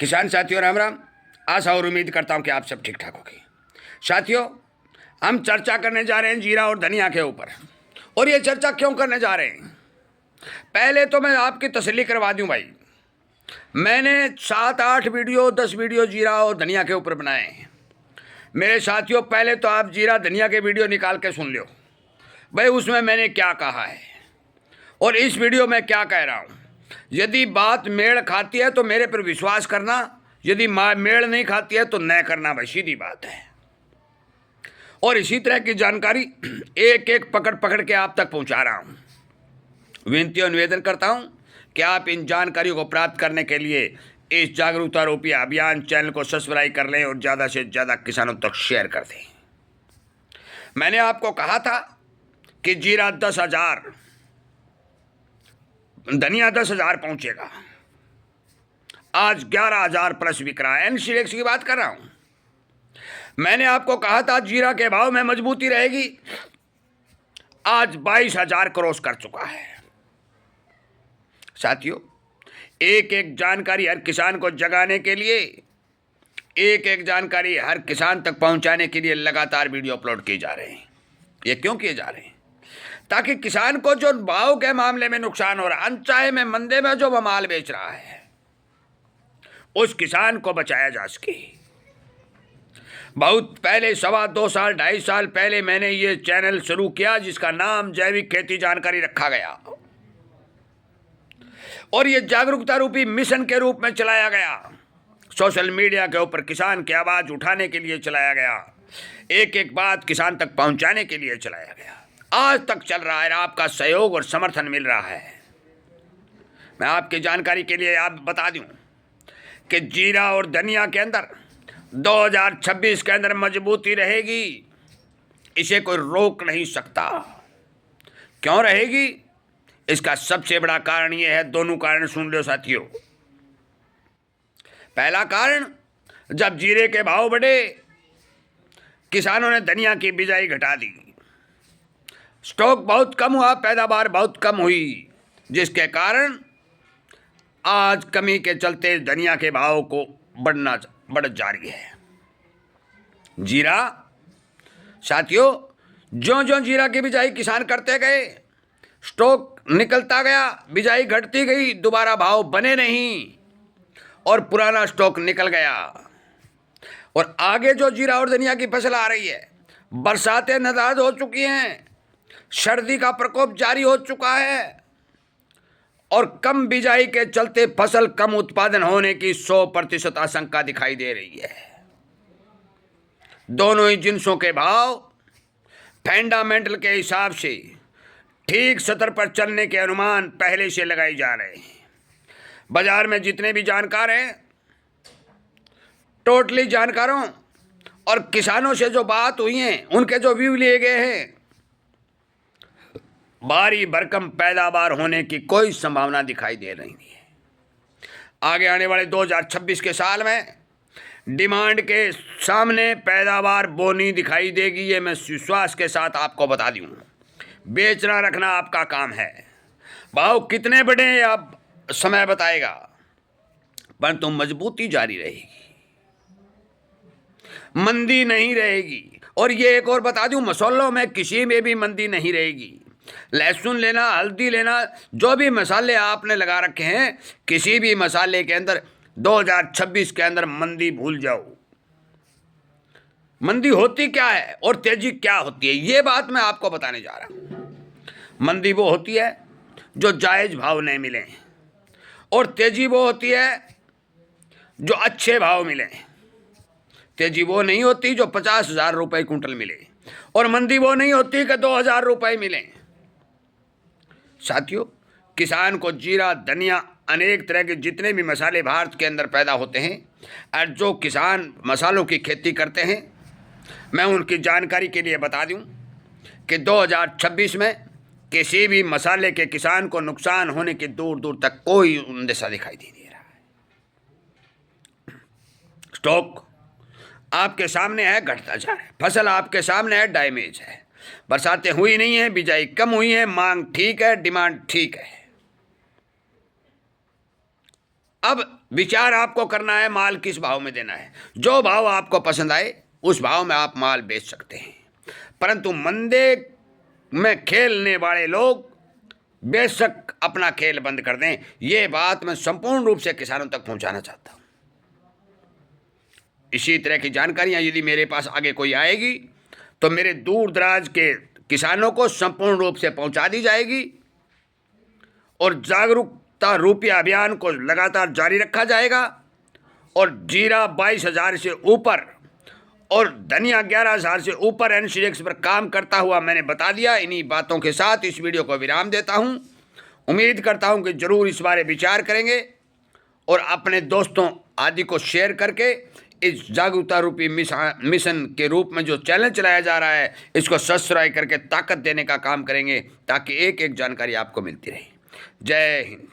किसान साथियों राम राम। आशा और उम्मीद करता हूं कि आप सब ठीक ठाक होंगे। साथियों, हम चर्चा करने जा रहे हैं जीरा और धनिया के ऊपर। और ये चर्चा क्यों करने जा रहे हैं, पहले तो मैं आपकी तसल्ली करवा दूं भाई। मैंने 7-8 वीडियो 10 वीडियो जीरा और धनिया के ऊपर बनाए हैं। मेरे साथियों, पहले तो आप जीरा धनिया के वीडियो निकाल के सुन लो भाई, उसमें मैंने क्या कहा है और इस वीडियो में क्या कह रहा हूं। यदि बात मेल खाती है तो मेरे पर विश्वास करना, यदि मेल नहीं खाती है तो न करना भाई, सीधी बात है। और इसी तरह की जानकारी एक एक पकड़ पकड़ के आप तक पहुंचा रहा हूं। विनती और निवेदन करता हूं कि आप इन जानकारियों को प्राप्त करने के लिए इस जागरूकता रूपी अभियान चैनल को सब्सक्राइब कर लें और ज़्यादा से ज़्यादा किसानों तक शेयर कर दें। मैंने आपको कहा था कि जीरा 10,000, धनिया 10,000 पहुंचेगा। आज 11,000 प्लस बिक रहा है। एनसीडेक्स की बात कर रहा हूं। मैंने आपको कहा था जीरा के भाव में मजबूती रहेगी। आज 22,000 क्रॉस कर चुका है। साथियों, एक एक जानकारी हर किसान को जगाने के लिए, एक एक जानकारी हर किसान तक पहुंचाने के लिए लगातार वीडियो अपलोड किए जा रहे हैं। ये क्यों किए जा रहे हैं? ताकि किसान को जो भाव के मामले में नुकसान हो रहा है, अनचाहे में मंदे में जो माल बेच रहा है, उस किसान को बचाया जा सके। बहुत पहले 2.25 साल 2.5 साल पहले मैंने ये चैनल शुरू किया जिसका नाम जैविक खेती जानकारी रखा गया, और ये जागरूकता रूपी मिशन के रूप में चलाया गया। सोशल मीडिया के ऊपर किसान की आवाज उठाने के लिए चलाया गया, एक एक बात किसान तक पहुंचाने के लिए चलाया गया। आज तक चल रहा है, आपका सहयोग और समर्थन मिल रहा है। मैं आपकी जानकारी के लिए आप बता दूं कि जीरा और धनिया के अंदर 2026 के अंदर मजबूती रहेगी। इसे कोई रोक नहीं सकता। क्यों रहेगी? इसका सबसे बड़ा कारण यह है, दोनों कारण सुन लो साथियों। पहला कारण, जब जीरे के भाव बढ़े, किसानों ने धनिया की बिजाई घटा दी। स्टॉक बहुत कम हुआ, पैदावार बहुत कम हुई, जिसके कारण आज कमी के चलते धनिया के भाव को बढ़ जारी है। जीरा साथियों, जो जीरा की बिजाई किसान करते गए, स्टॉक निकलता गया, बिजाई घटती गई, दोबारा भाव बने नहीं और पुराना स्टॉक निकल गया। और आगे जो जीरा और धनिया की फसल आ रही है, बरसातें नादाद हो चुकी हैं, सर्दी का प्रकोप जारी हो चुका है और कम बिजाई के चलते फसल कम उत्पादन होने की 100% आशंका दिखाई दे रही है। दोनों ही जिन्सों के भाव फंडामेंटल के हिसाब से ठीक सतर पर चलने के अनुमान पहले से लगाए जा रहे हैं। बाजार में जितने भी जानकार हैं, टोटली जानकारों और किसानों से जो बात हुई है, उनके जो व्यू लिए गए हैं, भारी भरकम पैदावार होने की कोई संभावना दिखाई दे रही है। आगे आने वाले 2026 के साल में डिमांड के सामने पैदावार बोनी दिखाई देगी। ये मैं विश्वास के साथ आपको बता दूं। बेचना रखना आपका काम है। भाव कितने बढ़े अब समय बताएगा, परंतु मजबूती जारी रहेगी, मंदी नहीं रहेगी। और ये एक और बता दूं, मसालों में किसी में भी मंदी नहीं रहेगी। लहसुन लेना, हल्दी लेना, जो भी मसाले आपने लगा रखे हैं, किसी भी मसाले के अंदर 2026 के अंदर मंदी भूल जाओ। मंदी होती क्या है और तेजी क्या होती है, ये बात मैं आपको बताने जा रहा हूं। मंदी वो होती है जो जायज भाव नहीं मिले, और तेजी वो होती है जो अच्छे भाव मिले। तेजी वो नहीं होती जो 50,000 रुपये कुंटल मिले, और मंदी वो नहीं होती कि 2,000 रुपये मिले। साथियों, किसान को जीरा, धनिया, अनेक तरह के जितने भी मसाले भारत के अंदर पैदा होते हैं, और जो किसान मसालों की खेती करते हैं, मैं उनकी जानकारी के लिए बता दूं कि 2026 में किसी भी मसाले के किसान को नुकसान होने की दूर दूर तक कोई अंदेशा दिखाई नहीं दे रहा है। स्टॉक आपके सामने है, घटता जा रहा है। फसल आपके सामने है, डैमेज है। बरसातें हुई नहीं है, बिजाई कम हुई है, मांग ठीक है, डिमांड ठीक है। अब विचार आपको करना है माल किस भाव में देना है। जो भाव आपको पसंद आए उस भाव में आप माल बेच सकते हैं, परंतु मंदे में खेलने वाले लोग बेशक अपना खेल बंद कर दें। ये बात मैं संपूर्ण रूप से किसानों तक पहुंचाना चाहता हूं। इसी तरह की जानकारियां यदि मेरे पास आगे कोई आएगी तो मेरे दूर दराज के किसानों को संपूर्ण रूप से पहुंचा दी जाएगी और जागरूकता रूपी अभियान को लगातार जारी रखा जाएगा। और जीरा 22,000 से ऊपर और धनिया 11,000 से ऊपर एनसीडेक्स पर काम करता हुआ मैंने बता दिया। इन्हीं बातों के साथ इस वीडियो को विराम देता हूं। उम्मीद करता हूं कि जरूर इस बारे विचार करेंगे और अपने दोस्तों आदि को शेयर करके इस जागरूकता रूपी मिशन के रूप में जो चैनल चलाया जा रहा है इसको सब्सक्राइब करके ताकत देने का काम करेंगे ताकि एक एक जानकारी आपको मिलती रहे। जय हिंद।